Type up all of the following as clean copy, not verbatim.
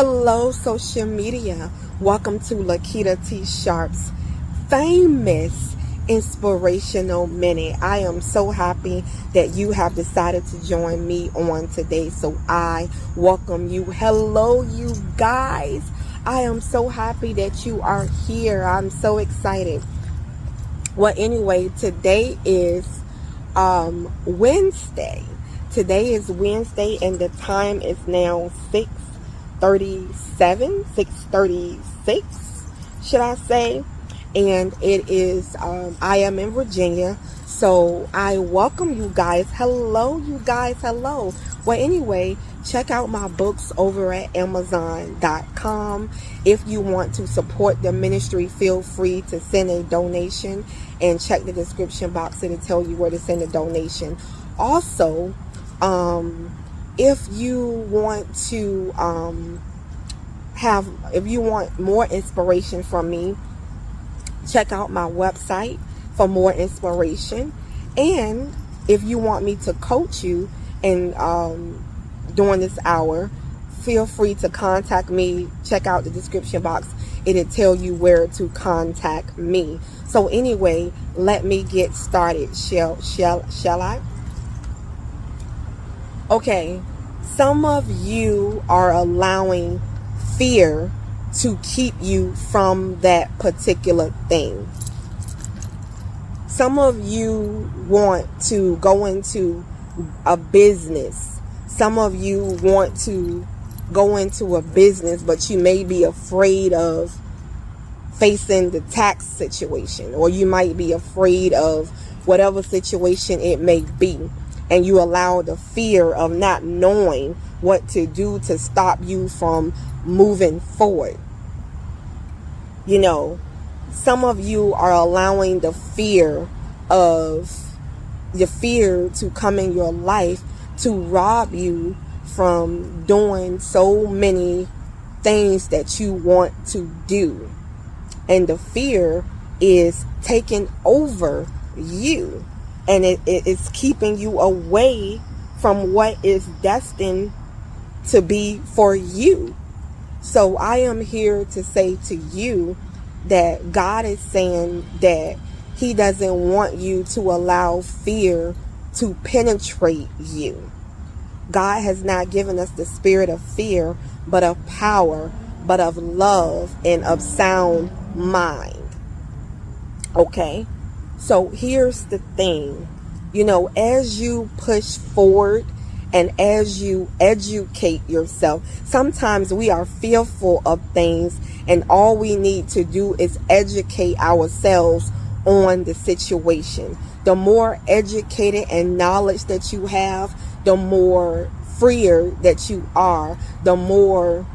Hello, social media. Welcome to Lakitatsharpe's famous inspirational minute. I am so happy that you have decided to join me on today. So I welcome you. Hello, you guys. I am so happy that you are here. I'm so excited. Well, anyway, today is Wednesday. Today is Wednesday and the time is now 6:36, should I say? And it is, I am in Virginia, so I welcome you guys. Hello, you guys. Hello. Well, anyway, check out my books over at Amazon.com. If you want to support the ministry, feel free to send a donation and check the description box. It'll tell you where to send a donation. Also, if you want to if you want more inspiration from me, check out my website for more inspiration. And if you want me to coach you and during this hour, feel free to contact me. Check out the description box. It'll tell you where to contact me. So anyway, let me get started. Shall I? Okay, some of you are allowing fear to keep you from that particular thing. Some of you want to go into a business. Some of you want to go into a business, but you may be afraid of facing the tax situation, or you might be afraid of whatever situation it may be. And you allow the fear of not knowing what to do to stop you from moving forward. You know, some of you are allowing the fear to come in your life to rob you from doing so many things that you want to do. And the fear is taking over you. And it's keeping you away from what is destined to be for you. So I am here to say to you that God is saying that He doesn't want you to allow fear to penetrate you. God has not given us the spirit of fear, but of power, but of love, and of sound mind. Okay? So here's the thing, as you push forward and as you educate yourself, sometimes we are fearful of things, and all we need to do is educate ourselves on the situation. The more educated and knowledge that you have, the more freer that you are, the more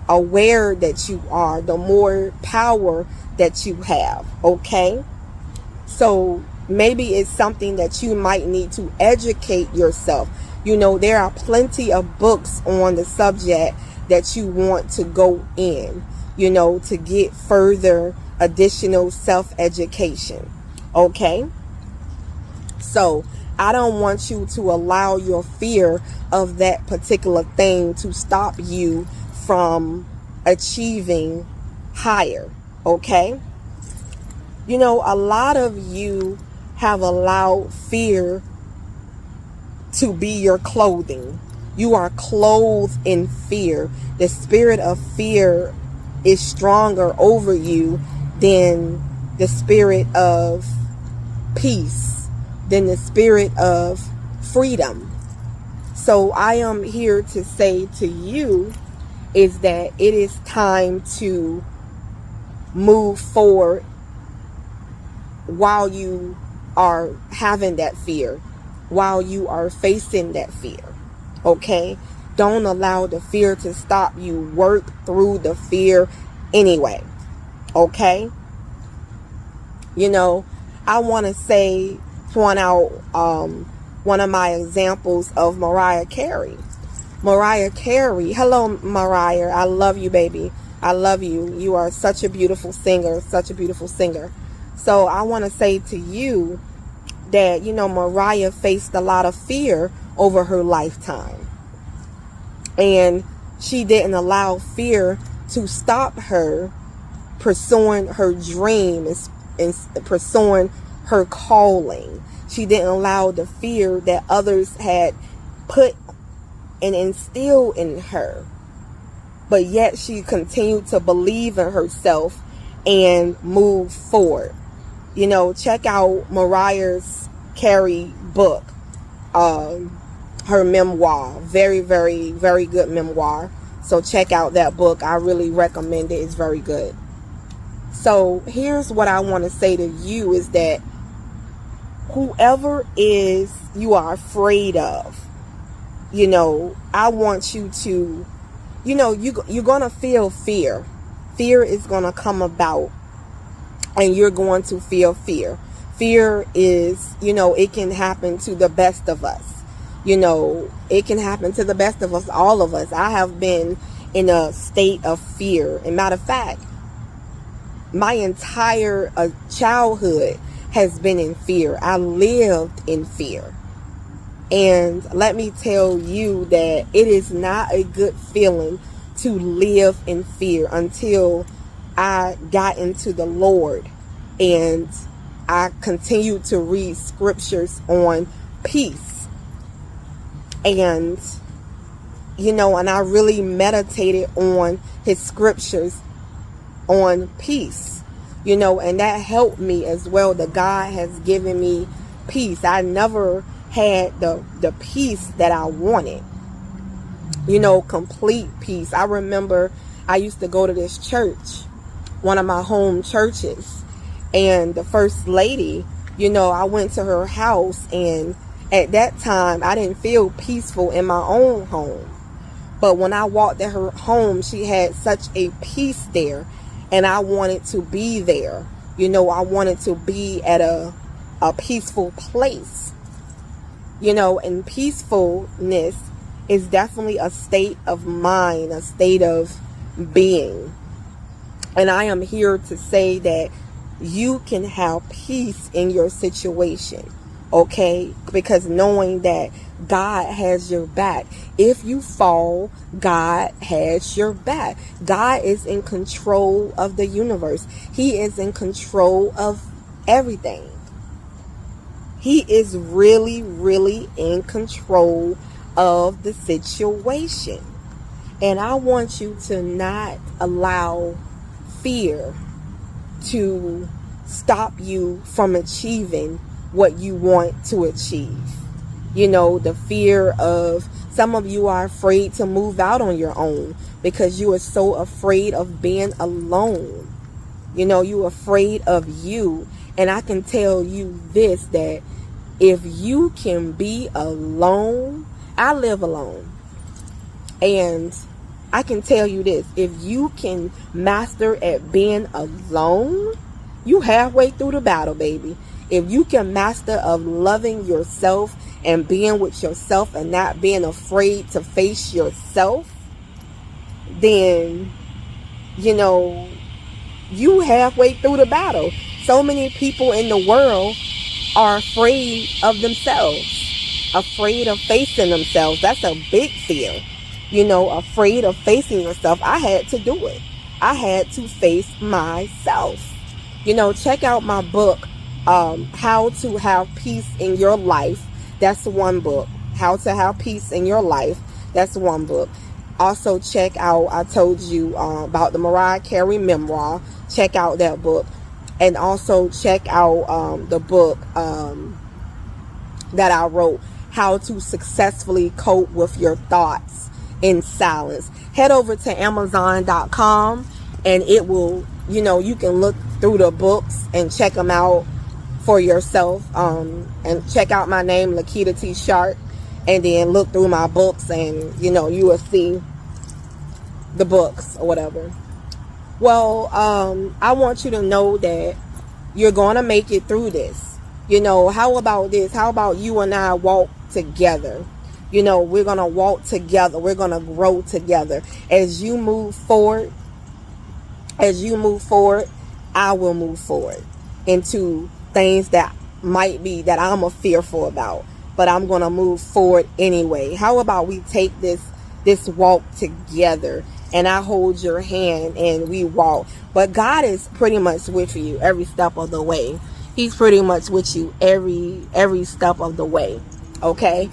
aware that you are, the more power that you have. Okay? So maybe it's something that you might need to educate yourself. There are plenty of books on the subject that you want to go in, to get further additional self-education. Okay? So I don't want you to allow your fear of that particular thing to stop you from achieving higher. Okay? A lot of you have allowed fear to be your clothing. You are clothed in fear. The spirit of fear is stronger over you than the spirit of peace, than the spirit of freedom. So I am here to say to you is that it is time to move forward while you are having that fear, while you are facing that fear. Okay? Don't allow the fear to stop you. Work through the fear anyway. Okay? I want to point out one of my examples of Mariah Carey. Mariah Carey. Hello, Mariah. I love you, baby. I love you. You are such a beautiful singer. Such a beautiful singer. So I want to say to you that, Mariah faced a lot of fear over her lifetime. And She didn't allow fear to stop her pursuing her dream and pursuing her calling. She didn't allow the fear that others had put and instilled in her. But yet she continued to believe in herself and move forward. You know, check out Mariah Carey book, her memoir. Very, very, very good memoir. So check out that book. I really recommend it. It's very good. So here's what I want to say to you is that whoever is you are afraid of, you know, I want you to, you know, you're going to feel fear. Fear is going to come about and you're going to feel fear. Fear is, you know, it can happen to the best of us. You know, it can happen to the best of us, all of us. I have been in a state of fear. And matter of fact, my entire childhood has been in fear. I lived in fear. And let me tell you that it is not a good feeling to live in fear until I got into the Lord and I continued to read scriptures on peace. And, you know, and I really meditated on his scriptures on peace, you know, and that helped me as well. That God has given me peace. I never had the peace that I wanted, you know, complete peace. I remember I used to go to this church, one of my home churches, and the first lady, you know, I went to her house, and at that time I didn't feel peaceful in my own home. But when I walked at her home, she had such a peace there, and I wanted to be there. You know, I wanted to be at a peaceful place. You know, and peacefulness is definitely a state of mind, a state of being. And I am here to say that you can have peace in your situation, okay? Because knowing that God has your back. If you fall, God has your back. God is in control of the universe. He is in control of everything. He is really, really in control of the situation. And I want you to not allow fear to stop you from achieving what you want to achieve. You know, the fear of, some of you are afraid to move out on your own because you are so afraid of being alone. You know, you're afraid of you. And I can tell you this, that if you can be alone, I live alone. And I can tell you this, if you can master at being alone, you halfway through the battle, baby. If you can master of loving yourself and being with yourself and not being afraid to face yourself, then, you know, you halfway through the battle. So many people in the world are afraid of themselves, afraid of facing themselves. That's a big fear. You know, afraid of facing yourself. I had to do it. I had to face myself. You know, check out my book, How to Have Peace in Your Life. That's one book. How to Have Peace in Your Life. That's one book. Also check out, I told you about the Mariah Carey memoir. Check out that book. And also check out the book that I wrote, How to Successfully Cope with Your Thoughts in Silence. Head over to Amazon.com and it will, you know, you can look through the books and check them out for yourself. And check out my name, Lakitatsharpe, and then look through my books and, you know, you will see the books or whatever. Well, I want you to know that you're going to make it through this. You know, how about this? How about you and I walk together? You know, we're going to walk together. We're going to grow together. As you move forward, I will move forward into things that might be that I'm fearful about. But I'm going to move forward anyway. How about we take this this walk together, and I hold your hand and we walk. But God is pretty much with you every step of the way. He's pretty much with you every step of the way. Okay?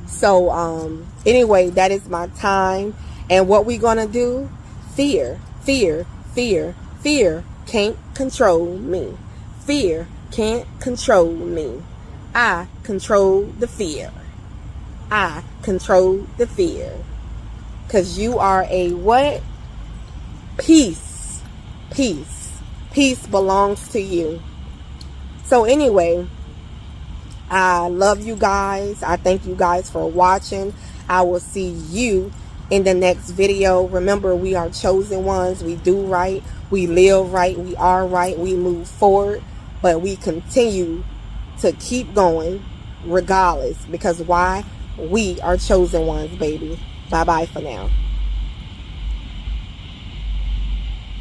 So anyway, that is my time. And what we gonna do? Fear can't control me. Fear can't control me. I control the fear. I control the fear. Because you are a what? Peace. Peace. Peace belongs to you. So anyway, I love you guys. I thank you guys for watching. I will see you in the next video. Remember, we are chosen ones. We do right. We live right. We are right. We move forward. But we continue to keep going regardless. Because why? We are chosen ones, baby. Bye-bye for now.